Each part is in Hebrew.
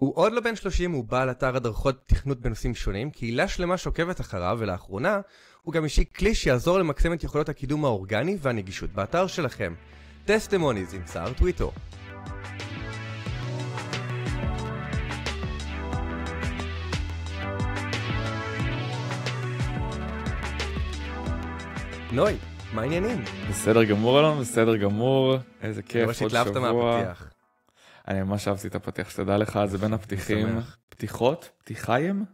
הוא עוד לא בן 30, הוא בעל אתר הדרכות תכנות בנושאים שונים, קהילה שלמה שוקבת אחריו, ולאחרונה הוא גם השיק כלי שיעזור למקסם את יכולות הקידום האורגני והנגישות באתר שלכם. טסטימוניז עם סער טוויטו. נוי, מה העניינים? בסדר גמור אלון, בסדר גמור, איזה כיף, עוד שבוע. שהתלהבת מהפתיח. אני ממש אהבתי את הפתיח, שתדע לך, זה בין הפתיחים, פתיחות, פתיחיים.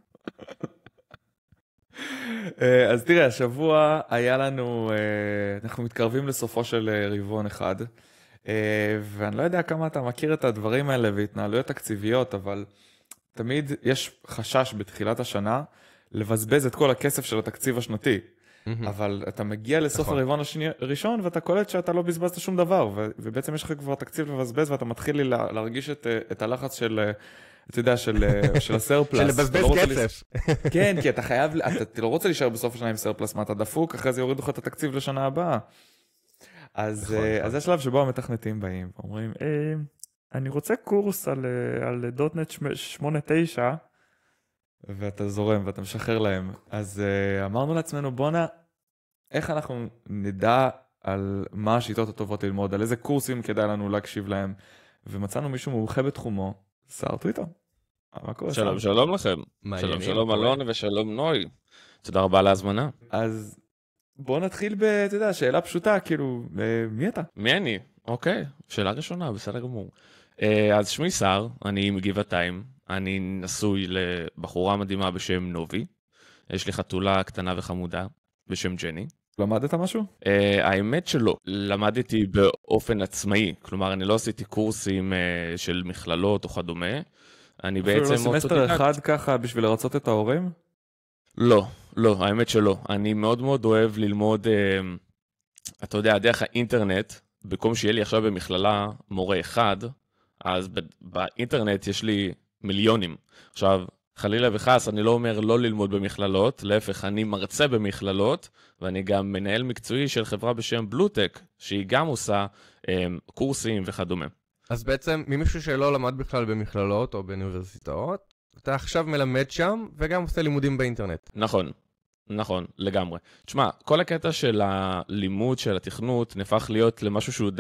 אז תראה, השבוע היה לנו, אנחנו מתקרבים לסופו של רבעון אחד, ואני לא יודע כמה אתה מכיר את הדברים האלה והתנהלויות תקציביות, אבל תמיד יש חשש בתחילת השנה לבזבז את כל הכסף של התקציב השנתי. אבל אתה מגיע לסוף הרבעון הראשון ואתה קולט שאתה לא בזבזת שום דבר, ובעצם יש לך כבר תקציב לבזבז ואתה מתחיל להרגיש את הלחץ של, אתה יודע, של הסרפלס. של לבזבז כסף. כן, כי אתה חייב, אתה לא רוצה להישאר בסוף השנה עם סרפלס, מה אתה דפוק, אחרי זה יורידו לך את התקציב לשנה הבאה. אז זה השלב שבו המתכנתים באים ואומרים, אני רוצה קורס על דוטנט 8.9, ואתה זורם ואתה משחרר להם. אז אמרנו לעצמנו, בונה, איך אנחנו נדע על מה השיטות הטובות ללמוד, על איזה קורסים כדאי לנו להקשיב להם, ומצאנו מישהו מומחה בתחומו, סער טוויטו. שלום, שלום לכם. שלום, שלום אלון ושלום נוי. תודה רבה על ההזמנה. אז בוא נתחיל אתה יודע, שאלה פשוטה, כאילו, מי אתה? מי אני? אוקיי, שאלה ראשונה, בסדר גמור. אז שמי סער, אני מגבעתיים. אני נשוי לבחורה מדהימה בשם נובי. יש לי חתולה קטנה וחמודה בשם ג'ני. למדת משהו? האמת שלא. למדתי באופן עצמאי. כלומר, אני לא עשיתי קורסים של מכללות או כדומה. אני בעצם... אפילו לא סמסטר אחד ככה בשביל לרצות את ההורים? לא, לא, האמת שלא. אני מאוד מאוד אוהב ללמוד, אתה יודע, דרך האינטרנט, במקום שיהיה לי עכשיו במכללה מורה אחד, אז באינטרנט יש לי מיליונים. עכשיו, חלילה וחס, אני לא אומר לא ללמוד במכללות, להפך, אני מרצה במכללות, ואני גם מנהל מקצועי של חברה בשם בלוטק, שהיא גם עושה קורסים וכדומה. אז בעצם, ממישהו שלא למד בכלל במכללות או באוניברסיטאות, אתה עכשיו מלמד שם, וגם עושה לימודים באינטרנט. נכון, נכון, לגמרי. תשמע, כל הקטע של הלימוד של התכנות נהפך להיות למשהו שהוא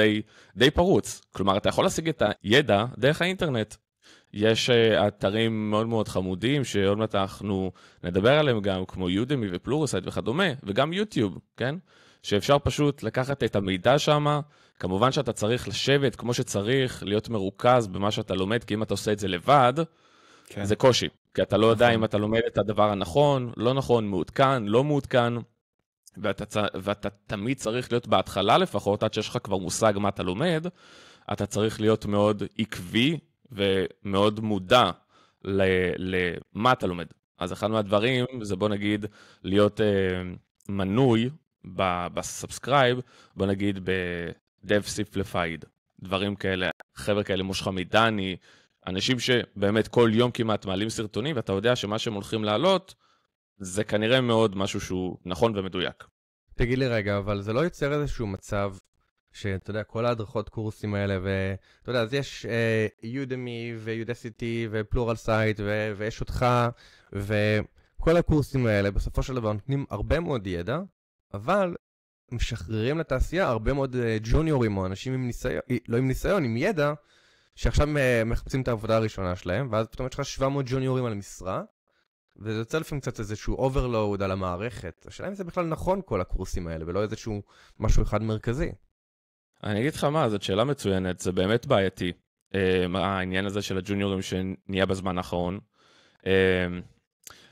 די פרוץ. כלומר, אתה יכול להשיג את הידע דרך האינטרנט. יש אתרים מאוד מאוד חמודים, שעוד מעט אנחנו נדבר עליהם גם, כמו יודמי ופלורסייט וכדומה, וגם יוטיוב, כן? שאפשר פשוט לקחת את המידע שם, כמובן שאתה צריך לשבת כמו שצריך, להיות מרוכז במה שאתה לומד, כי אם אתה עושה את זה לבד, כן. זה קושי. כי אתה לא יודע אם אתה לומד את הדבר הנכון, לא נכון, מעודכן, לא מעודכן, ואתה תמיד צריך להיות בהתחלה לפחות, עד שיש לך כבר מושג מה אתה לומד, אתה צריך להיות מאוד עקבי, ומאוד מודע למה אתה לומד. אז אחד מהדברים זה בוא נגיד להיות מנוי בסאבסקרייב, בוא נגיד ב-DevSimplified, דברים כאלה, חבר'ה כאלה מושחמי דני, אנשים שבאמת כל יום כמעט מעלים סרטונים, ואתה יודע שמה שהם הולכים לעלות, זה כנראה מאוד משהו שהוא נכון ומדויק. תגיד לי רגע, אבל זה לא יוצר איזשהו מצב שאתה יודע, כל ההדרכות קורסים האלה, ואתה יודע, אז יש יודמי ויודסיטי ופלורל סייט, ויש אותך, וכל הקורסים האלה בסופו של דבר נותנים הרבה מאוד ידע, אבל משחררים לתעשייה הרבה מאוד ג'וניורים או אנשים עם ניסיון, לא עם ניסיון, עם ידע, שעכשיו מחפשים את העבודה הראשונה שלהם, ואז פתאום יש לך 700 ג'וניורים על המשרה, וזה יוצא לפעמים קצת איזשהו אוברלואוד על המערכת. השאלה אם זה בכלל נכון כל הקורסים האלה, ולא איזשהו משהו אחד מרכזי. אני אגיד לך מה, זאת שאלה מצוינת, זה באמת בעייתי, העניין הזה של הג'וניורים שנהיה בזמן האחרון.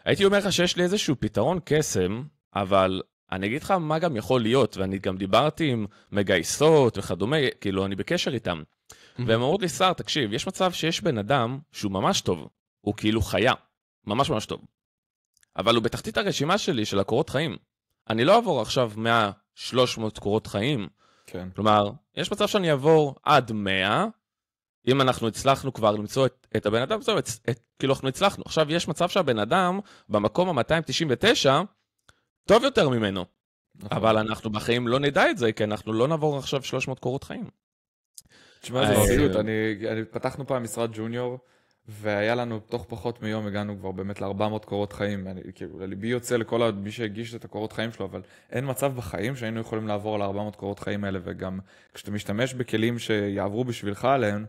הייתי אומר לך שיש לי איזשהו פתרון קסם, אבל אני אגיד לך מה גם יכול להיות, ואני גם דיברתי עם מגייסות וכדומה, כאילו אני בקשר איתם, והם אמרו לי, סער, תקשיב, יש מצב שיש בן אדם שהוא ממש טוב, הוא כאילו חיה, ממש ממש טוב, אבל הוא בתחתית הרשימה שלי של הקורות חיים. אני לא אעבור עכשיו 100-300 קורות חיים, כן. כלומר, יש מצב שאני אעבור עד 100, אם אנחנו הצלחנו כבר למצוא את הבן אדם, כאילו אנחנו הצלחנו. עכשיו יש מצב שהבן אדם במקום ה-299 טוב יותר ממנו, נכון. אבל אנחנו בחיים לא נדע את זה, כי אנחנו לא נעבור עכשיו 300 קורות חיים. תשמע, זה מציאות, פתחנו פעם משרד ג'וניור, והיה לנו, תוך פחות מיום הגענו כבר באמת ל-400 קורות חיים. כאילו, לליבי יוצא לכל מי שהגיש את הקורות חיים שלו, אבל אין מצב בחיים שהיינו יכולים לעבור על 400 קורות חיים האלה, וגם כשאתה משתמש בכלים שיעברו בשבילך עליהם,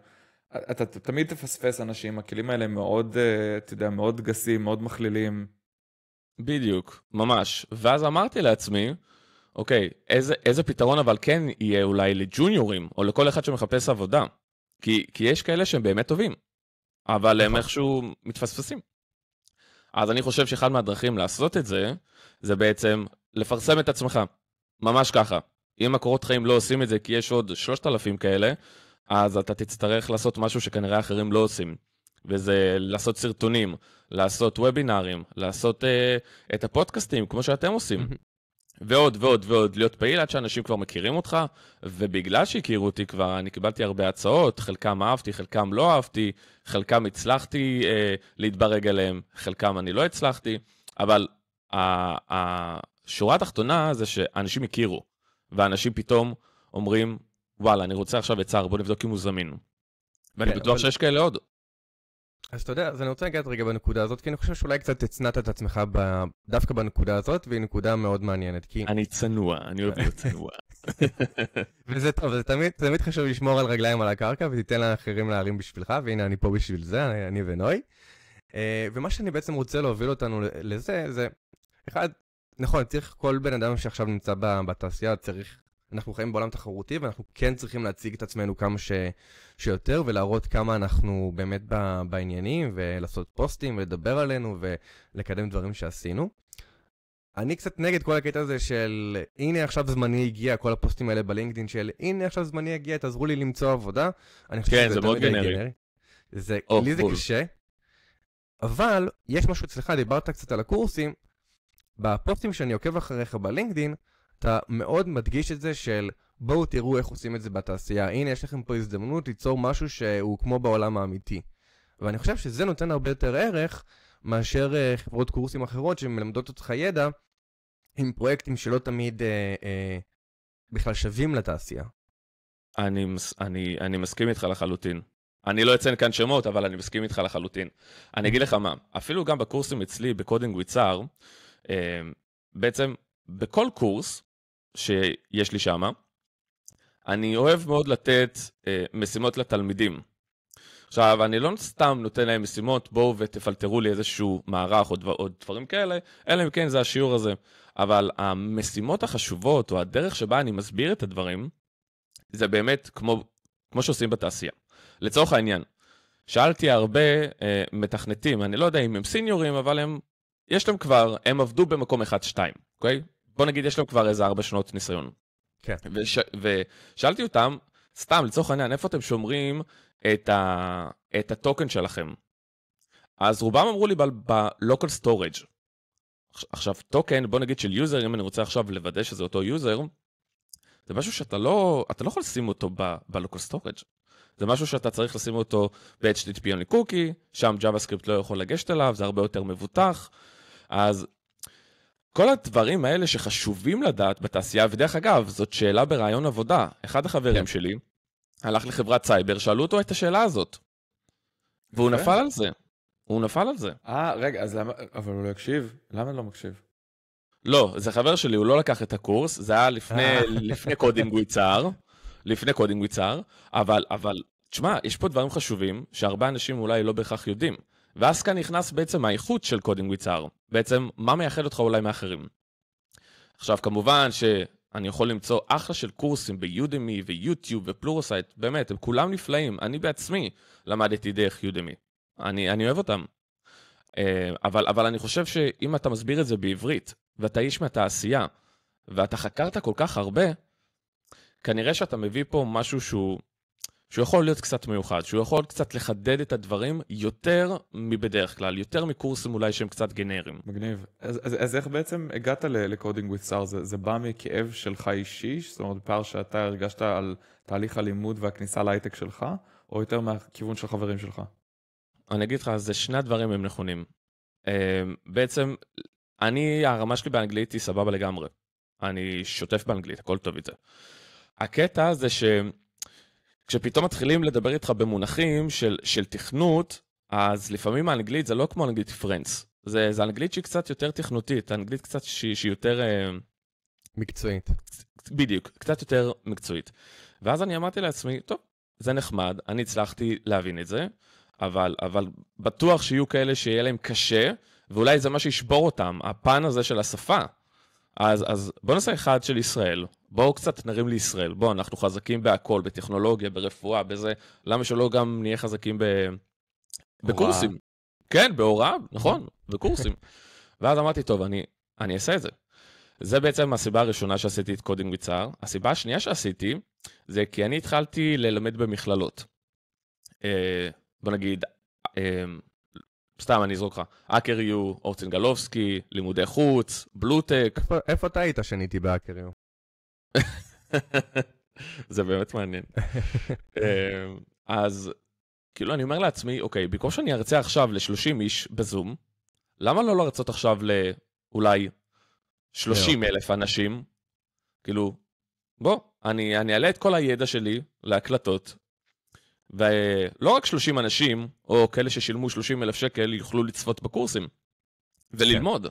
אתה תמיד תפספס אנשים, הכלים האלה מאוד, אתה יודע, מאוד גסים, מאוד מכלילים. בדיוק, ממש. ואז אמרתי לעצמי, אוקיי, איזה פתרון אבל כן יהיה אולי לג'וניורים, או לכל אחד שמחפש עבודה. כי יש כאלה שהם באמת טובים, אבל הם איכשהו מתפספסים. אז אני חושב שאחד מהדרכים לעשות את זה, זה בעצם לפרסם את עצמך. ממש ככה. אם הקורות חיים לא עושים את זה, כי יש עוד 3,000 כאלה, אז אתה תצטרך לעשות משהו שכנראה אחרים לא עושים. וזה לעשות סרטונים, לעשות וובינרים, לעשות את הפודקאסטים, כמו שאתם עושים. ועוד ועוד ועוד, להיות פעיל עד שאנשים כבר מכירים אותך, ובגלל שהכירו אותי כבר, אני קיבלתי הרבה הצעות, חלקם אהבתי, חלקם לא אהבתי, חלקם הצלחתי להתברג עליהם, חלקם אני לא הצלחתי, אבל השורה התחתונה זה שאנשים הכירו, ואנשים פתאום אומרים, וואלה, אני רוצה עכשיו יצר, בוא נבדוק אם הוא זמין. ואני בטוח שיש כאלה עוד. אז אתה יודע, אז אני רוצה לגעת רגע בנקודה הזאת, כי אני חושב שאולי קצת הצנת את עצמך דווקא בנקודה הזאת, והיא נקודה מאוד מעניינת, כי... אני צנוע, אני אוהב להיות צנוע. וזה טוב, זה תמיד חשוב לשמור על רגליים על הקרקע, ותיתן לאחרים להרים בשבילך, והנה אני פה בשביל זה, אני ונוי. ומה שאני בעצם רוצה להוביל אותנו לזה, זה... אחד, נכון, צריך כל בן אדם שעכשיו נמצא בתעשייה, צריך... אנחנו חיים בעולם תחרותי, ואנחנו כן צריכים להציג את עצמנו כמה שיותר, ולהראות כמה אנחנו באמת בעניינים, ולעשות פוסטים, ולדבר עלינו, ולקדם דברים שעשינו. אני קצת נגד כל הקטע הזה של, הנה עכשיו זמני הגיע, כל הפוסטים האלה בלינקדין של, הנה עכשיו זמני הגיע, תעזרו לי למצוא עבודה. כן, זה מאוד גנרי. לי זה קשה. אבל, יש משהו אצלך, דיברת קצת על הקורסים, בפוסטים שאני עוקב אחריך בלינקדין, אתה מאוד מדגיש את זה של בואו תראו איך עושים את זה בתעשייה. הנה, יש לכם פה הזדמנות ליצור משהו שהוא כמו בעולם האמיתי. ואני חושב שזה נותן הרבה יותר ערך מאשר חברות קורסים אחרות שמלמדות אותך ידע עם פרויקטים שלא תמיד בכלל שווים לתעשייה. אני מסכים איתך לחלוטין. אני לא אציין כאן שמות, אבל אני מסכים איתך לחלוטין. אני אגיד לך מה, אפילו גם בקורסים אצלי, בקודינג ויצר, בעצם בכל קורס שיש לי שמה, אני אוהב מאוד לתת משימות לתלמידים. עכשיו, אני לא סתם נותן להם משימות, בואו ותפלטרו לי איזשהו מערך או דברים כאלה, אלא אם כן זה השיעור הזה. אבל המשימות החשובות, או הדרך שבה אני מסביר את הדברים, זה באמת כמו שעושים בתעשייה. לצורך העניין, שאלתי הרבה מתכנתים, אני לא יודע אם הם סיניורים, אבל יש להם כבר, הם עבדו במקום 1-2, אוקיי? בוא נגיד, יש להם כבר איזה 4 שנות ניסיון. כן. ושאלתי אותם, סתם, לצורך העניין, איפה אתם שומרים את הטוקן שלכם? אז רובם אמרו לי ב-local storage. עכשיו, טוקן, בוא נגיד של יוזר, אם אני רוצה עכשיו לוודא שזה אותו יוזר, זה משהו שאתה לא יכול לשים אותו ב-local storage. זה משהו שאתה צריך לשים אותו ב-HTTP only cookie, שם JavaScript לא יכול לגשת אליו, זה הרבה יותר מבוטח. אז כל הדברים האלה שחשובים לדעת בתעשייה, ודרך אגב, זאת שאלה ברעיון עבודה. אחד החברים שלי הלך לחברת סייבר, שאלו אותו את השאלה הזאת. והוא נפל על זה. הוא נפל על זה. רגע, אז למה, אבל הוא לא הקשיב? למה לא מקשיב? לא, זה חבר שלי, הוא לא לקח את הקורס, זה היה לפני קודינג ויצר, לפני קודינג ויצר, אבל, תשמע, יש פה דברים חשובים, שהרבה אנשים אולי לא בהכרח יודעים. ואז כאן נכנס בעצם האיכות של קודינג ויצר. בעצם, מה מייחד אותך אולי מאחרים? עכשיו, כמובן שאני יכול למצוא אחלה של קורסים ביודמי ויוטיוב ופלורוסייט, באמת, הם כולם נפלאים. אני בעצמי למדתי דרך יודמי. אני אוהב אותם. אבל אני חושב שאם אתה מסביר את זה בעברית, ואתה איש מהתעשייה, ואתה חקרת כל כך הרבה, כנראה שאתה מביא פה משהו שהוא יכול להיות קצת מיוחד, שהוא יכול קצת לחדד את הדברים יותר מבדרך כלל, יותר מקורסים אולי שהם קצת גנריים. מגניב. אז איך בעצם הגעת לקודינג ויצר? זה בא מכאב שלך אישי? זאת אומרת, פער שאתה הרגשת על תהליך הלימוד והכניסה להייטק שלך, או יותר מהכיוון של חברים שלך? אני אגיד לך, זה שני הדברים הם נכונים. בעצם, הרמה שלי באנגלית היא סבבה לגמרי. אני שוטף באנגלית, הכל טוב איתה. הקטע זה כשפתאום מתחילים לדבר איתך במונחים של תכנות, אז לפעמים האנגלית זה לא כמו אנגלית פרנץ. זה אנגלית שהיא קצת יותר תכנותית, אנגלית קצת שהיא יותר... מקצועית. בדיוק, קצת יותר מקצועית. ואז אני אמרתי לעצמי, טוב, זה נחמד, אני הצלחתי להבין את זה, אבל בטוח שיהיו כאלה שיהיה להם קשה, ואולי זה מה שישבור אותם, הפן הזה של השפה. אז בואו נעשה אחד של ישראל, בואו קצת נרים לישראל, בואו, אנחנו חזקים בהכל, בטכנולוגיה, ברפואה, בזה, למה שלא גם נהיה חזקים בקורסים? כן, בהוראה, נכון, בקורסים. ואז אמרתי, טוב, אני אעשה את זה. זה בעצם הסיבה הראשונה שעשיתי את קודינג ויצהר. הסיבה השנייה שעשיתי, זה כי אני התחלתי ללמד במכללות. בוא נגיד, סתם אני אזרוק לך, האקר-יו, אורצינגלובסקי, לימודי חוץ, בלוטק. איפה אתה היית שניתי בהאקר-יו? זה באמת מעניין. אז כאילו אני אומר לעצמי, אוקיי, במקום שאני ארצה עכשיו ל-30 איש בזום, למה לא לרצות עכשיו לאולי 30,000 אנשים? כאילו, בוא, אני אעלה את כל הידע שלי להקלטות, ולא רק 30 אנשים, או כאלה ששילמו 30,000 שקל, יוכלו לצפות בקורסים וללמוד,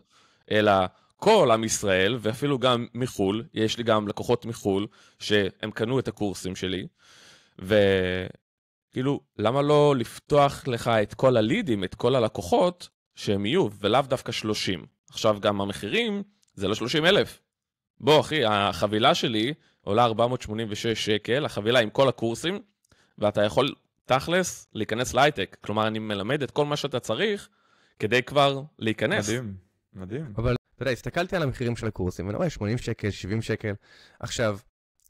אלא כל עם ישראל, ואפילו גם מחול, יש לי גם לקוחות מחול, שהם קנו את הקורסים שלי, וכאילו, למה לא לפתוח לך את כל הלידים, את כל הלקוחות, שהם יהיו, ולאו דווקא 30. עכשיו גם המחירים, זה לא 30,000. בוא אחי, החבילה שלי עולה 486 שקל, החבילה עם כל הקורסים, ואתה יכול תכלס להיכנס להייטק. כלומר, אני מלמד את כל מה שאתה צריך, כדי כבר להיכנס. מדהים, מדהים. אבל, אתה יודע, הסתכלתי על המחירים של הקורסים, ואני רואה 80 שקל, 70 שקל. עכשיו,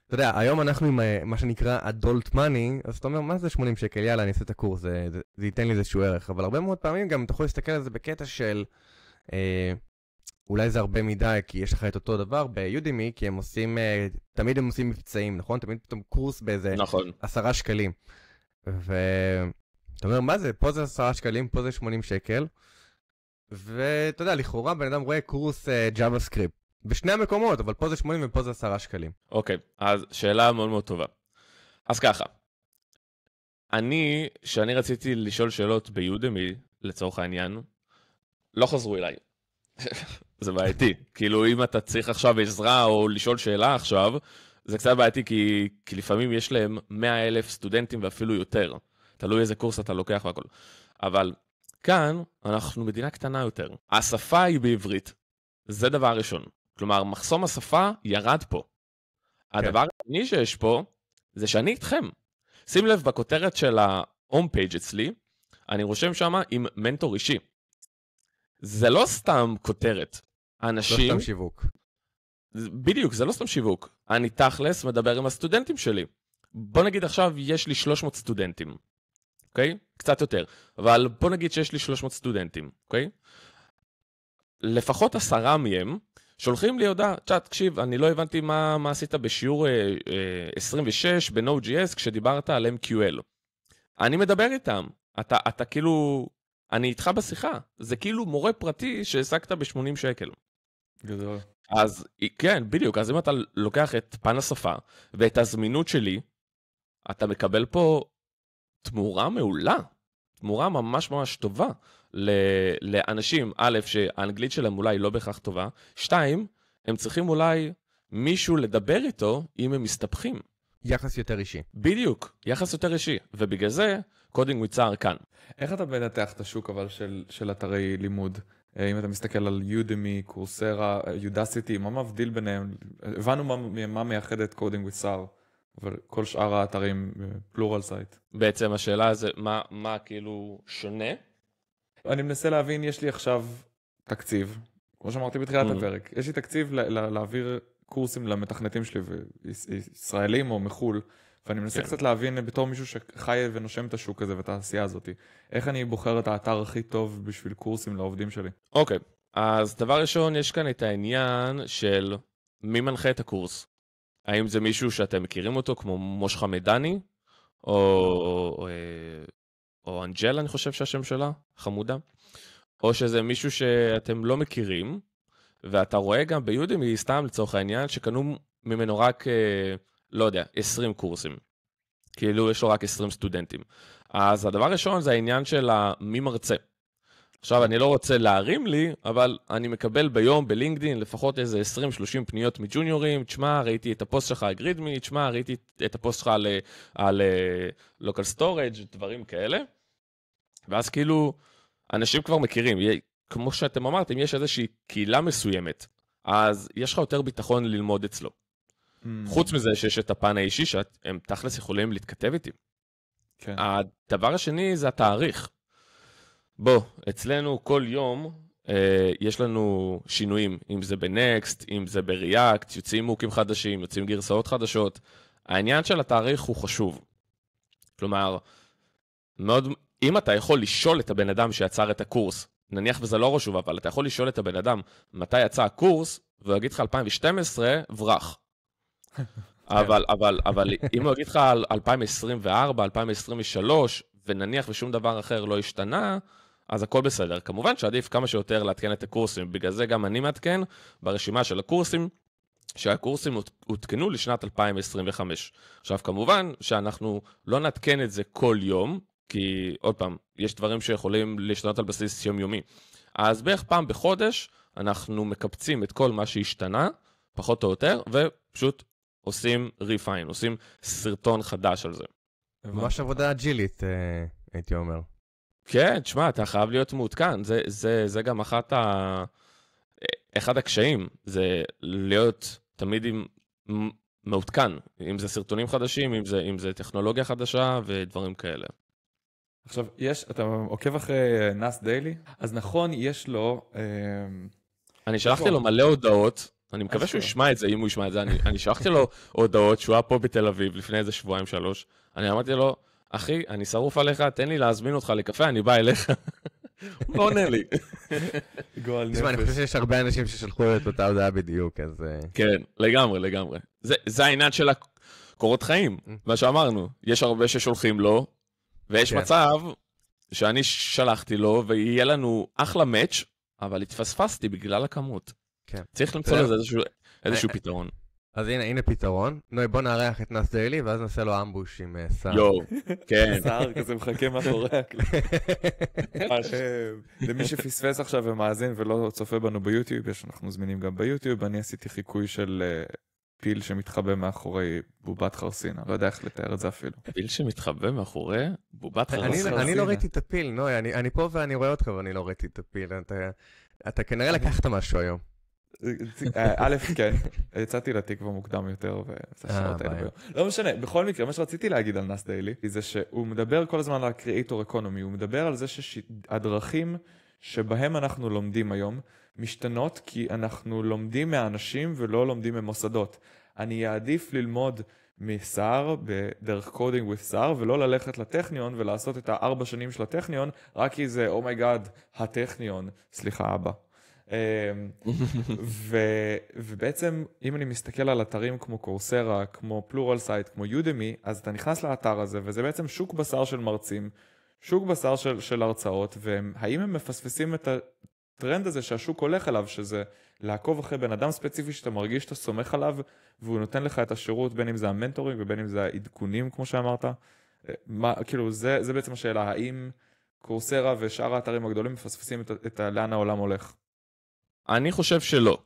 אתה יודע, היום אנחנו עם מה שנקרא adult money, אז אתה אומר, מה זה 80 שקל? יאללה, אני אעשה את הקורס, זה ייתן לי איזשהו ערך. אבל הרבה מאוד פעמים גם אתה יכול להסתכל על זה בקטע של, אולי זה הרבה מדי, כי יש לך את אותו דבר ביודימי, כי הם עושים, תמיד הם עושים מבצעים, נכון? תמיד פתאום קורס באיזה 10 שקלים. ואתה אומר, מה זה? פה זה 10 שקלים, פה זה 80 שקל. ואתה יודע, לכאורה בן אדם רואה קורס JavaScript. בשני המקומות, אבל פה זה 80 ופה זה 10 שקלים. אוקיי, אז שאלה מאוד מאוד טובה. אז ככה, שאני רציתי לשאול שאלות ביודמי, לצורך העניין, לא חזרו אליי. זה בעייתי. כאילו, אם אתה צריך עכשיו עזרה או לשאול שאלה עכשיו, זה קצת בעייתי, כי לפעמים יש להם 100,000 סטודנטים ואפילו יותר. תלוי איזה קורס אתה לוקח והכל. אבל כאן אנחנו מדינה קטנה יותר. השפה היא בעברית. זה דבר ראשון. כלומר, מחסום השפה ירד פה. הדבר השני שיש פה, זה שאני איתכם. שים לב, בכותרת של ההום פייג' אצלי, אני רושם שמה עם מנטור אישי. זה לא סתם כותרת. אנשים... לא סתם שיווק. בדיוק, זה לא סתם שיווק. אני תכלס מדבר עם הסטודנטים שלי. בוא נגיד עכשיו יש לי 300 סטודנטים. אוקיי? קצת יותר. אבל בוא נגיד שיש לי 300 סטודנטים. אוקיי? לפחות 10 מהם שולחים לי הודעה, תקשיב, אני לא הבנתי מה עשית בשיעור 26 ב-Node.js כשדיברת על MQL. אני מדבר איתם. אתה כאילו... אני איתך בשיחה. זה כאילו מורה פרטי שהעסקת ב-80 שקל. גדול. אז כן, בדיוק. אז אם אתה לוקח את פן השפה ואת הזמינות שלי, אתה מקבל פה תמורה מעולה. תמורה ממש ממש טובה לאנשים, א', שהאנגלית שלהם אולי לא בהכרח טובה, 2, הם צריכים אולי מישהו לדבר איתו אם הם מסתבכים. יחס יותר אישי. בדיוק, יחס יותר אישי. ובגלל זה, קודינג ויצהר כאן. איך אתה מנתח את השוק אבל של אתרי לימוד? אם אתה מסתכל על יודמי, קורסרה, יודסיטי, מה מבדיל ביניהם? הבנו מה מייחד את קודינג ויצהר, אבל כל שאר האתרים, פלורל סייט. בעצם השאלה זה, מה כאילו שונה? אני מנסה להבין, יש לי עכשיו תקציב, כמו שאמרתי בתחילת הפרק, יש לי תקציב להעביר קורסים למתכנתים שלי, ישראלים או מחול, ואני מנסה קצת להבין בתור מישהו שחי ונושם את השוק הזה ואת העשייה הזאת. איך אני בוחר את האתר הכי טוב בשביל קורסים לעובדים שלי? אוקיי, אז דבר ראשון, יש כאן את העניין של מי מנחה את הקורס. האם זה מישהו שאתם מכירים אותו, כמו מוש חמדני, או אנג'ל, אני חושב שהשם שלה, חמודה, או שזה מישהו שאתם לא מכירים, ואתה רואה גם ביודמי, סתם לצורך העניין, שקנו ממנו רק, לא יודע, 20 קורסים. כאילו יש לו רק 20 סטודנטים. אז הדבר הראשון זה העניין של מי מרצה. עכשיו, אני לא רוצה להרים לי, אבל אני מקבל ביום בלינקדין לפחות איזה 20-30 פניות מג'וניורים, תשמע, ראיתי את הפוסט שלך על גרידמי, תשמע, ראיתי את הפוסט שלך על local storage, דברים כאלה. ואז כאילו, אנשים כבר מכירים, כמו שאתם אמרתם, יש איזושהי קהילה מסוימת, אז יש לך יותר ביטחון ללמוד אצלו. חוץ מזה שיש את הפן האישי, שהם תכלס יכולים להתכתב איתי. כן. הדבר השני זה התאריך. בוא, אצלנו כל יום יש לנו שינויים, אם זה בנקסט, אם זה בריאקט, יוצאים מוקים חדשים, יוצאים גרסאות חדשות. העניין של התאריך הוא חשוב. כלומר, מאוד, אם אתה יכול לשאול את הבן אדם שיצר את הקורס, נניח וזה לא חשוב, אבל אתה יכול לשאול את הבן אדם מתי יצא הקורס, והוא יגיד לך 2012, ברח. אבל אם הוא יגיד לך על 2024, 2023, ונניח ושום דבר אחר לא השתנה, אז הכל בסדר. כמובן שעדיף כמה שיותר להתקן את הקורסים, בגלל זה גם אני מתקן ברשימה של הקורסים, שהקורסים הותקנו לשנת 2025. עכשיו, כמובן שאנחנו לא נתקן את זה כל יום, כי עוד פעם, יש דברים שיכולים להשתנות על בסיס יומיומי. אז בערך פעם בחודש, אנחנו מקפצים את כל מה שהשתנה, פחות או יותר, ופשוט עושים ריפיין, עושים סרטון חדש על זה. ממש עבודה אג'ילית, הייתי אומר. כן, תשמע, אתה חייב להיות מעודכן, זה גם אחד הקשיים, זה להיות תמיד מעודכן, אם זה סרטונים חדשים, אם זה טכנולוגיה חדשה ודברים כאלה. עכשיו, אתה עוקב אחרי נאס דיילי? אז נכון, יש לו... אני שלחתי לו מלא הודעות, אני מקווה שהוא ישמע את זה, אם הוא ישמע את זה, אני שלחתי לו הודעות שהוא היה פה בתל אביב לפני איזה 2-3 שבועות, אני אמרתי לו, אחי, אני שרוף עליך, תן לי להזמין אותך לקפה, אני בא אליך. הוא לא עונה לי. תשמע, אני חושב שיש הרבה אנשים ששלחו את אותה הודעה בדיוק, אז... כן, לגמרי. זה העניין של הקורות חיים, מה שאמרנו. יש הרבה ששולחים לו, ויש מצב שאני שלחתי לו, ויהיה לנו אחלה מאץ', אבל התפספסתי בגלל הכמות. צריך למצוא לזה איזשהו פתרון. אז הנה פתרון. נוי, בוא נארח את נאס דיילי, ואז נעשה לו אמבוש עם סער. יואו, כן. סער כזה מחכה מאחורי הקליפ. למי שפספס עכשיו ומאזין ולא צופה בנו ביוטיוב, אנחנו זמינים גם ביוטיוב, אני עשיתי חיקוי של פיל שמתחבא מאחורי בובת חרסינה, לא יודע איך לתאר את זה אפילו. פיל שמתחבא מאחורי בובת חרסינה? אני לא ראיתי את הפיל, נוי, אני פה ואני רואה אותך ואני לא ראיתי את הפיל. אתה כנראה לקחת משהו היום. א', כן, יצאתי לתקווה מוקדם יותר, לא משנה, בכל מקרה, מה שרציתי להגיד על נאס דיילי, זה שהוא מדבר כל הזמן על הקריאייטור אקונומי, הוא מדבר על זה שהדרכים שבהם אנחנו לומדים היום, משתנות כי אנחנו לומדים מהאנשים ולא לומדים ממוסדות. אני אעדיף ללמוד מסער בדרך קודינג with סער, ולא ללכת לטכניון ולעשות את 4 שנים של הטכניון, רק כי זה, אומייגאד, הטכניון, סליחה אבא. ובעצם אם אני מסתכל על אתרים כמו קורסרה, כמו פלורל סייט, כמו יודמי, אז אתה נכנס לאתר הזה וזה בעצם שוק בשר של מרצים, שוק בשר של הרצאות, והאם הם מפספסים את הטרנד הזה שהשוק הולך אליו, שזה לעקוב אחרי בן אדם ספציפי שאתה מרגיש שאתה סומך עליו והוא נותן לך את השירות, בין אם זה המנטורינג ובין אם זה העדכונים כמו שאמרת. כאילו זה בעצם השאלה, האם קורסרה ושאר האתרים הגדולים מפספסים את לאן העולם הולך? אני חושב שלא.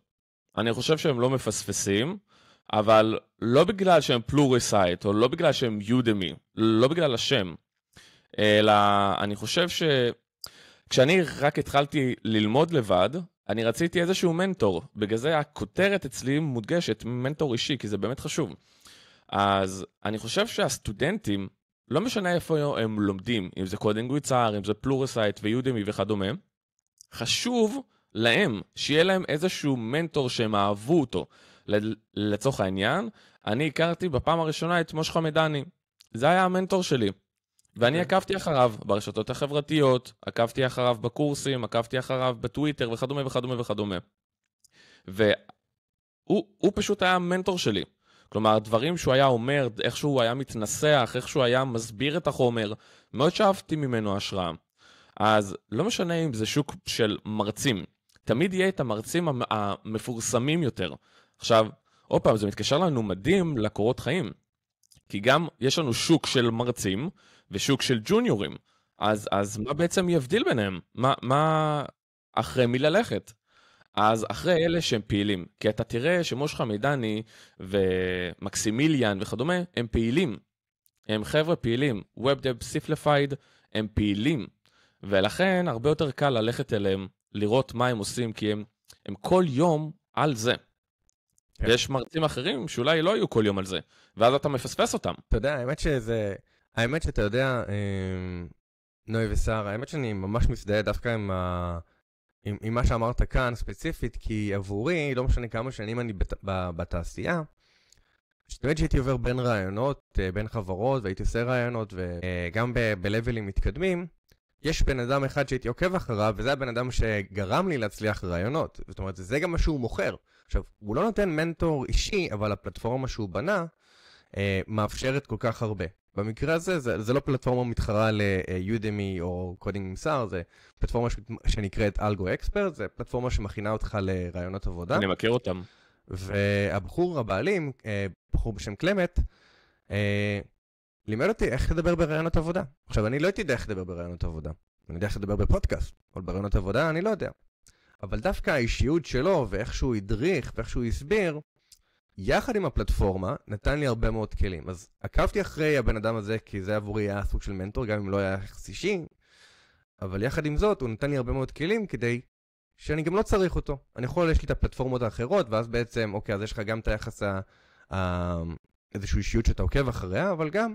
אני חושב שהם לא מפספסים, אבל לא בגלל שהם פלוריסייט, או לא בגלל שהם יודמי, לא בגלל השם, אלא אני חושב שכשאני רק התחלתי ללמוד לבד, אני רציתי איזשהו מנטור, בגלל זה הכותרת אצלי מודגשת, מנטור אישי, כי זה באמת חשוב. אז אני חושב שהסטודנטים, לא משנה איפה הם לומדים, אם זה קודינג with סער, אם זה פלוריסייט ויודמי וכדומה, חשוב להם, שיהיה להם איזשהו מנטור שהם אהבו אותו. לצורך העניין, אני הכרתי בפעם הראשונה את משה חמדני. זה היה המנטור שלי. ואני עקבתי אחריו ברשתות החברתיות, עקבתי אחריו בקורסים, עקבתי אחריו בטוויטר וכדומה וכדומה וכדומה. והוא פשוט היה המנטור שלי. כלומר, דברים שהוא היה אומר, איך שהוא היה מתנסח, איך שהוא היה מסביר את החומר, מאוד שאהבתי ממנו השראה. אז לא משנה אם זה שוק של מרצים, תמיד יהיה את המרצים המפורסמים יותר. עכשיו, עוד פעם, זה מתקשר לנו מדהים לקורות חיים, כי גם יש לנו שוק של מרצים, ושוק של ג'וניורים. אז מה בעצם יבדיל ביניהם? מה אחרי מי ללכת? אז אחרי אלה שהם פעילים, כי אתה תראה שמושך מידני ומקסימיליאן וכדומה, הם פעילים. הם חבר'ה פעילים. WebDev Simplified הם פעילים. ולכן הרבה יותר קל ללכת אליהם, לראות מה הם עושים, כי הם כל יום על זה. ויש מרצים אחרים שאולי לא יהיו כל יום על זה, ואז אתה מפספס אותם. אתה יודע, האמת שאתה יודע, נוי ושר, האמת שאני ממש מזדהה דווקא עם מה שאמרת כאן ספציפית, כי עבורי, לא משנה כמה שנים אני בתעשייה, שתמיד שהייתי עובר בין רעיונות, בין חברות, והייתי עושה רעיונות, וגם בלבלים מתקדמים, יש בן אדם אחד שהייתי עוקב אחריו, וזה הבן אדם שגרם לי להצליח רעיונות. זאת אומרת, זה גם מה שהוא מוכר. עכשיו, הוא לא נותן מנטור אישי, אבל הפלטפורמה שהוא בנה, מאפשרת כל כך הרבה. במקרה הזה, זה לא פלטפורמה מתחרה ליודמי או קודינג ממסר, זה פלטפורמה שנקראת אלגו אקספרט, זה פלטפורמה שמכינה אותך לרעיונות עבודה. אני מכיר אותם. והבחור הבעלים, בחור בשם קלמט, לימד אותי איך לדבר ברעיונות עבודה. עכשיו, אני לא יודע איך לדבר ברעיונות עבודה. אני יודע איך לדבר בפודקאסט, אבל ברעיונות עבודה אני לא יודע. אבל דווקא האישיות שלו, ואיך שהוא הדריך, ואיך שהוא הסביר, יחד עם הפלטפורמה, נתן לי הרבה מאוד כלים. אז עקבתי אחרי הבן אדם הזה, כי זה עבורי היה סוג של מנטור, גם אם לא היה יחס אישי, אבל יחד עם זאת, הוא נתן לי הרבה מאוד כלים, כדי שאני גם לא צריך אותו. יש לי את הפלטפורמות האחרות, ואז בעצם, אוקיי, אז יש לך גם את היחס איזושהי אישיות שאתה עוקב אחריה, אבל גם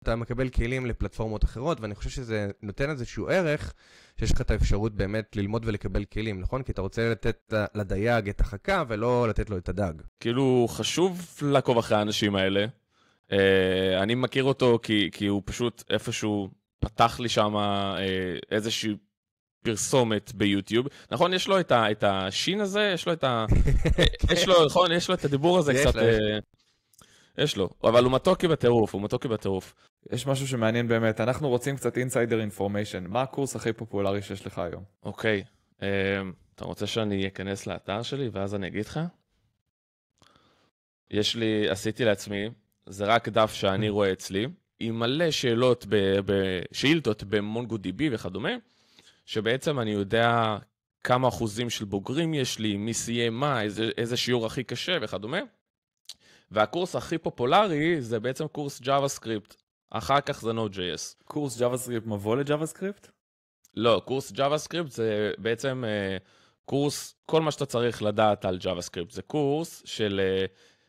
אתה מקבל כלים לפלטפורמות אחרות, ואני חושב שזה נותן איזשהו ערך, שיש לך את האפשרות באמת ללמוד ולקבל כלים, נכון? כי אתה רוצה לתת לדייג את החכה, ולא לתת לו את הדג. כאילו, חשוב לעקוב אחרי האנשים האלה. אני מכיר אותו כי הוא פשוט איפשהו פתח לי שם איזושהי פרסומת ביוטיוב. נכון, יש לו את השין הזה, יש לו את הדיבור הזה קצת... יש לו, אבל הוא מתוקי בטירוף, יש משהו שמעניין באמת, אנחנו רוצים קצת אינסיידר אינפורמיישן. מה הקורס הכי פופולרי שיש לך היום? אוקיי, אתה רוצה שאני אכנס לאתר שלי ואז אני אגיד לך? עשיתי לעצמי, זה רק דף שאני רואה אצלי, עם מלא שאילתות במונגו-DB וכדומה, שבעצם אני יודע כמה אחוזים של בוגרים יש לי, מי סיים מה, איזה שיעור הכי קשה וכדומה. והקורס הכי פופולרי זה בעצם קורס JavaScript. אחר כך זה Node.js. קורס JavaScript מבוא ל-JavaScript? לא, קורס JavaScript זה בעצם קורס, כל מה שאתה צריך לדעת על JavaScript. זה קורס של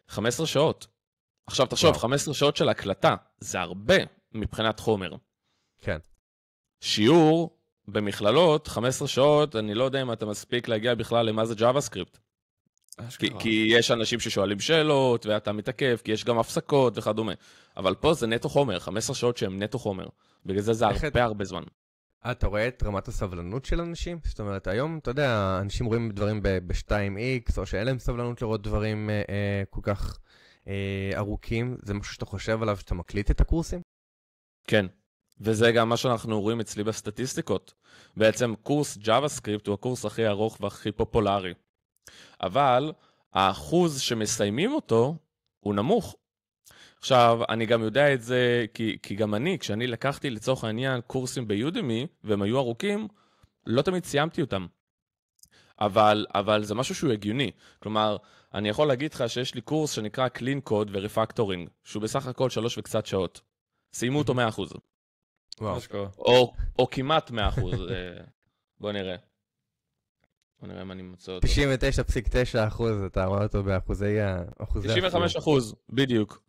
15 שעות. עכשיו תחשוב, 15 שעות של הקלטה, זה הרבה מבחינת חומר. כן. שיעור במכללות, 15 שעות, אני לא יודע אם אתה מספיק להגיע בכלל למה זה JavaScript. כי יש אנשים ששואלים שאלות, ואתה מתעכב, כי יש גם הפסקות וכדומה. אבל פה זה נטו חומר, 15 שעות שהם נטו חומר. בגלל זה הרבה זמן. אתה רואה את רמת הסבלנות של אנשים? זאת אומרת, היום, אתה יודע, אנשים רואים דברים ב-2x, או שאין להם סבלנות לראות דברים כל כך ארוכים. זה משהו שאתה חושב עליו, שאתה מקליט את הקורסים? כן. וזה גם מה שאנחנו רואים אצלי בסטטיסטיקות. בעצם קורס JavaScript הוא הקורס הכי ארוך והכי פופולרי. אבל האחוז שמסיימים אותו הוא נמוך. עכשיו, אני גם יודע את זה, כי גם כשאני לקחתי לצורך העניין קורסים ביודמי, והם היו ארוכים, לא תמיד סיימתי אותם. אבל זה משהו שהוא הגיוני. כלומר, אני יכול להגיד לך שיש לי קורס שנקרא Clean Code ו-Refactoring, שהוא בסך הכל 3 וקצת שעות. סיימו אותו 100%. וואו. או כמעט 100%. בוא נראה. בוא נראה אם אני מוצא אותו. 99.9%, אתה רואה אותו באחוזי... 95%, בדיוק.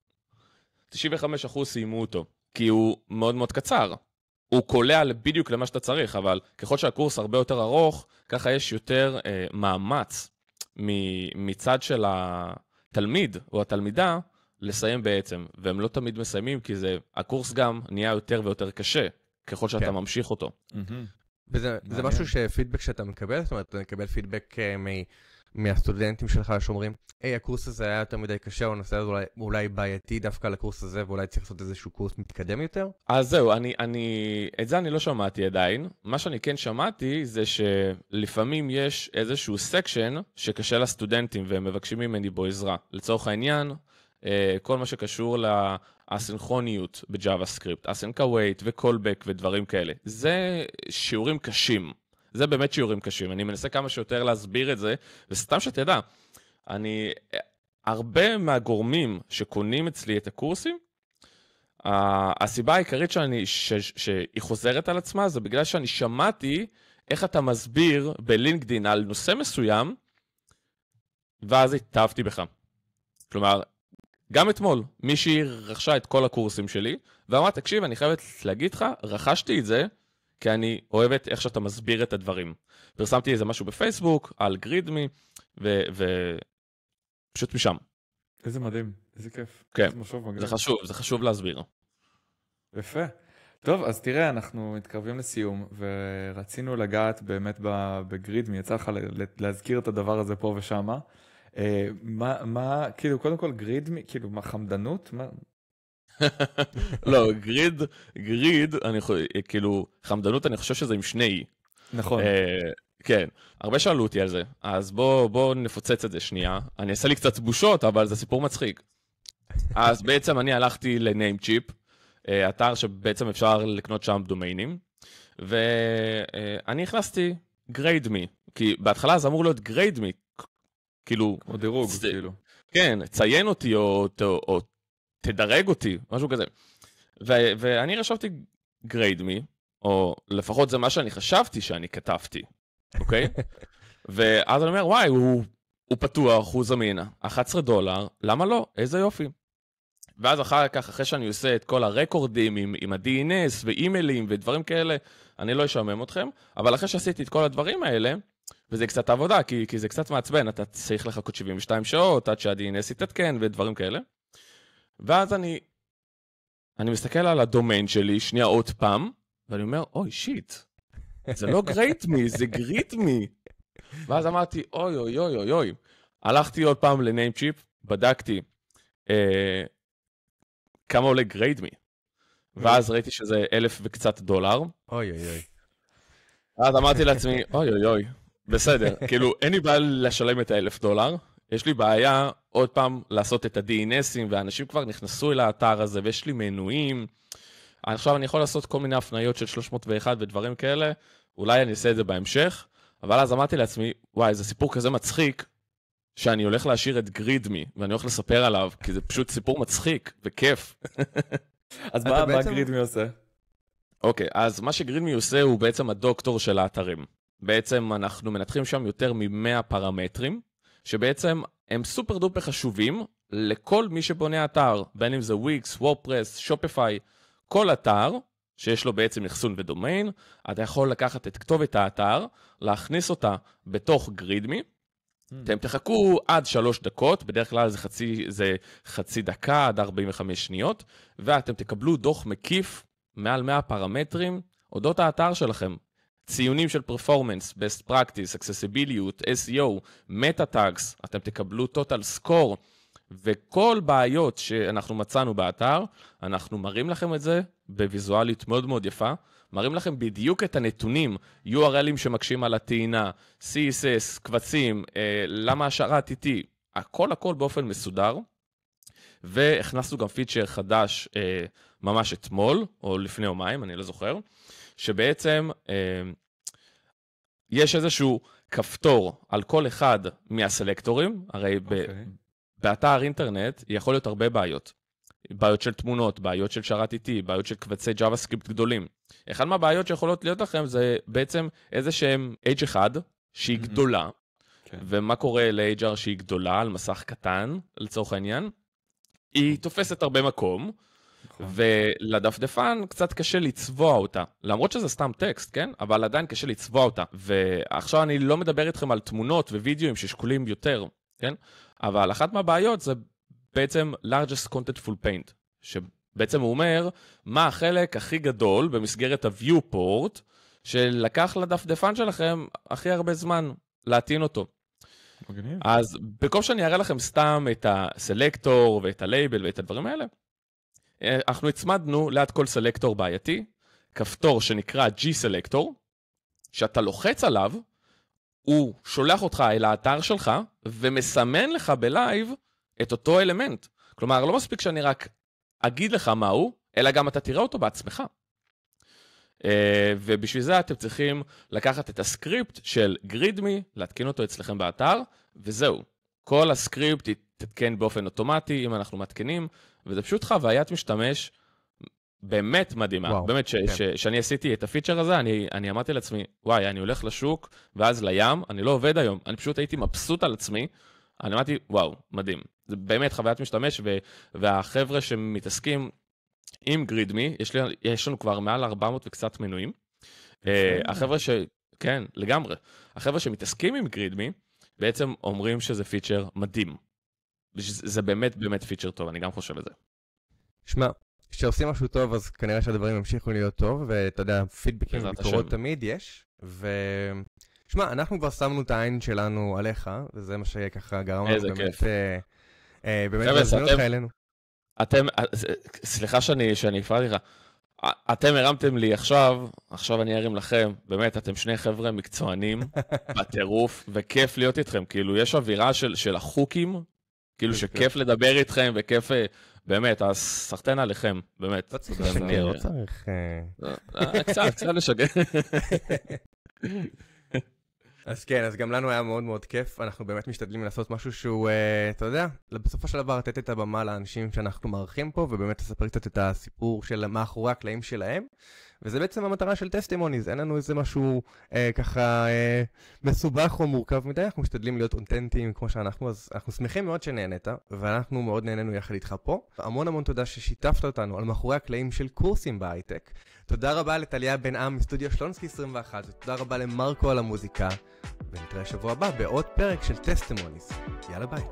95% סיימו אותו, כי הוא מאוד מאוד קצר. הוא קולע בדיוק למה שאתה צריך, אבל ככל שהקורס הרבה יותר ארוך, ככה יש יותר מאמץ מצד של התלמיד או התלמידה לסיים בעצם, והם לא תמיד מסיימים, כי הקורס גם נהיה יותר ויותר קשה, ככל שאתה ממשיך אותו. וזה משהו שפידבק שאתה מקבל, זאת אומרת, אתה מקבל פידבק מהסטודנטים שלך שאומרים, הקורס הזה היה יותר מדי קשה, או הנושא הזה אולי בעייתי דווקא לקורס הזה, ואולי צריך לעשות איזשהו קורס מתקדם יותר? אז זהו, את זה אני לא שמעתי עדיין. מה שאני כן שמעתי זה שלפעמים יש איזשהו סקשן שקשה לסטודנטים, והם מבקשים ממני בו עזרה. לצורך העניין, כל מה שקשור הסינכרוניות בג'אווה סקריפט, async await ו-callback ודברים כאלה. זה שיעורים קשים. זה באמת שיעורים קשים. אני מנסה כמה שיותר להסביר את זה, וסתם שתדע, הרבה מהגורמים שקונים אצלי את הקורסים, הסיבה העיקרית שהיא חוזרת על עצמה, זה בגלל שאני שמעתי איך אתה מסביר בלינקדין על נושא מסוים, ואז התאהבתי בך. כלומר, גם אתמול, מישהי רכשה את כל הקורסים שלי, ואמרה, תקשיב, אני חייבת להגיד לך, רכשתי את זה, כי אני אוהבת איך שאתה מסביר את הדברים. פרסמתי איזה משהו בפייסבוק, על גרידמי, ופשוט משם. איזה מדהים, איזה כיף. כן, זה חשוב להסביר. יפה. טוב, אז תראה, אנחנו מתקרבים לסיום, ורצינו לגעת באמת בגרידמי, יצא לך להזכיר את הדבר הזה פה ושמה. מה, כאילו, קודם כל גרידמי, כאילו, מה, חמדנות? לא, גריד, כאילו, חמדנות אני חושב שזה עם שני. נכון. כן, הרבה שאלו אותי על זה, אז בוא נפוצץ את זה שנייה. אני אעשה לי קצת בושות, אבל זה סיפור מצחיק. אז בעצם אני הלכתי ל-Namecheap, אתר שבעצם אפשר לקנות שם דומיינים, ואני הכנסתי GradeMe, כי בהתחלה זה אמור להיות GradeMe, כאילו... או דירוג, כאילו. כן, ציין אותי או תדרג אותי, משהו כזה. ואני רשבתי GradeMe, או לפחות זה מה שאני חשבתי שאני כתבתי, אוקיי? ואז אני אומר, וואי, הוא פתוח, הוא זמין, $11, למה לא? איזה יופי. ואז אחר כך, אחרי שאני עושה את כל הרקורדים עם ה-DNS ואימיילים ודברים כאלה, אני לא אשמם אתכם, אבל אחרי שעשיתי את כל הדברים האלה, וזה קצת עבודה, כי זה קצת מעצבן, אתה צריך לחכות 72 שעות, עד שה-DNS יתעדכן ודברים כאלה. ואז אני מסתכל על הדומיין שלי, שנייה עוד פעם, ואני אומר, אוי, שיט, זה לא GreatMe, זה GreatMe. ואז אמרתי, אוי, אוי, אוי, אוי, אוי. הלכתי עוד פעם ל-Namecheap, בדקתי כמה עולה GreatMe. ואז ראיתי שזה $1,000 וקצת. אוי, אוי, אוי. אז אמרתי לעצמי, אוי, אוי, אוי, בסדר, כאילו, אין לי בעיה לשלם את $1,000, יש לי בעיה עוד פעם לעשות את ה-DNSים, ואנשים כבר נכנסו אל האתר הזה, ויש לי מנויים. עכשיו אני יכול לעשות כל מיני הפניות של 301 ודברים כאלה, אולי אני אעשה את זה בהמשך, אבל אז אמרתי לעצמי, וואי, זה סיפור כזה מצחיק, שאני הולך להשאיר את GreatMe, ואני הולך לספר עליו, כי זה פשוט סיפור מצחיק וכיף. אז מה GreatMe עושה? אוקיי, אז מה שGreatMe עושה הוא בעצם הדוקטור של האתרים. בעצם אנחנו מנתחים שם יותר מ-100 פרמטרים, שבעצם הם סופר דופר חשובים לכל מי שבונה אתר, בין אם זה Wix, WordPress, Shopify, כל אתר שיש לו בעצם אחסון ודומיין, אתה יכול לקחת את כתובת האתר, להכניס אותה בתוך GreatMe, אתם תחכו עד 3 דקות, בדרך כלל זה חצי דקה עד 45 שניות, ואתם תקבלו דוח מקיף מעל 100 פרמטרים, אודות האתר שלכם. ציונים של פרפורמנס, best practice, accessibility, SEO, meta tags, אתם תקבלו total score, וכל בעיות שאנחנו מצאנו באתר, אנחנו מראים לכם את זה בוויזואלית מאוד מאוד יפה, מראים לכם בדיוק את הנתונים, URLים שמקשים על הטעינה, CSS, קבצים, למה השארת איתי, הכל באופן מסודר, והכנסנו גם פיצ'ר חדש ממש אתמול, או לפני יומיים, אני לא זוכר, שבעצם יש איזשהו כפתור על כל אחד מהסלקטורים, הרי באתר אינטרנט יכול להיות הרבה בעיות. בעיות של תמונות, בעיות של שרת איתי, בעיות של קבצי JavaScript גדולים. אחד מהבעיות שיכולות להיות לכם זה בעצם איזה שהם H1 שהיא גדולה, ומה קורה ל-HR שהיא גדולה על מסך קטן, לצורך העניין? היא תופסת הרבה מקום, ולדפדפן קצת קשה לצבוע אותה, למרות שזה סתם טקסט, כן? אבל עדיין קשה לצבוע אותה. ועכשיו אני לא מדבר איתכם על תמונות ווידאוים ששקולים יותר, כן? אבל אחת מהבעיות זה בעצם largest contentful paint, שבעצם הוא אומר מה החלק הכי גדול במסגרת ה-viewport, שלקח לדפדפן שלכם הכי הרבה זמן להטעין אותו. מגניב. אז במקום שאני אראה לכם סתם את הסלקטור ואת הלייבל ואת הדברים האלה, אנחנו הצמדנו ליד כל סלקטור בעייתי, כפתור שנקרא G-Selector, שאתה לוחץ עליו, הוא שולח אותך אל האתר שלך, ומסמן לך בלייב את אותו אלמנט. כלומר, לא מספיק שאני רק אגיד לך מהו, אלא גם אתה תראה אותו בעצמך. ובשביל זה אתם צריכים לקחת את הסקריפט של גרידמי, להתקין אותו אצלכם באתר, וזהו. כל הסקריפט יתעדכן באופן אוטומטי אם אנחנו מתקנים, וזה פשוט חוויית משתמש באמת מדהימה. וואו, באמת, שאני עשיתי את הפיצ'ר הזה, אני אמרתי לעצמי, וואי, אני הולך לשוק, ואז לים, אני לא עובד היום, אני פשוט הייתי מבסוט על עצמי, אני אמרתי, וואו, מדהים. זה באמת חוויית משתמש, והחבר'ה שמתעסקים עם גרידמי, יש לנו כבר מעל 400 וקצת מנויים. החבר'ה כן, לגמרי. החבר'ה שמתעסקים עם גרידמי, בעצם אומרים שזה פיצ'ר מדהים. זה באמת באמת פיצ'ר טוב, אני גם חושב את זה. שמע, כשעושים משהו טוב, אז כנראה שהדברים ימשיכו להיות טוב, ואתה יודע, פידבקים וביקורות תמיד יש, שמע, אנחנו כבר שמנו את העין שלנו עליך, וזה מה שככה גרם לנו באמת להזמין אותך אלינו. אתם, סליחה שאני הפרעתי לך, אתם הרמתם לי עכשיו אני ארים לכם, באמת, אתם שני חבר'ה מקצוענים בטירוף, וכיף להיות איתכם, כאילו יש אווירה של החוקים, כאילו שכיף לדבר איתכם, וכיף, באמת, אז סחטן עליכם, באמת. לא צריך לשגר, לא צריך... קצת לשגר. אז כן, אז גם לנו היה מאוד מאוד כיף, אנחנו באמת משתדלים לעשות משהו שהוא, אתה יודע, בסופו של דבר לתת את הבמה לאנשים שאנחנו מארחים פה, ובאמת לספר קצת את הסיפור של מאחורי הקלעים שלהם, וזה בעצם המטרה של טסטימוניז, אין לנו איזה משהו ככה מסובך או מורכב מדי, אנחנו משתדלים להיות אותנטיים כמו שאנחנו, אז אנחנו שמחים מאוד שנהנית, ואנחנו מאוד נהנינו יחד איתך פה. המון המון תודה ששיתפת אותנו על מאחורי הקלעים של קורסים בהייטק. תודה רבה לטליה בן עם מסטודיו שלונסקי 21, ותודה רבה למרקו על המוזיקה, ונתראה שבוע הבא בעוד פרק של טסטימוניז. יאללה ביי.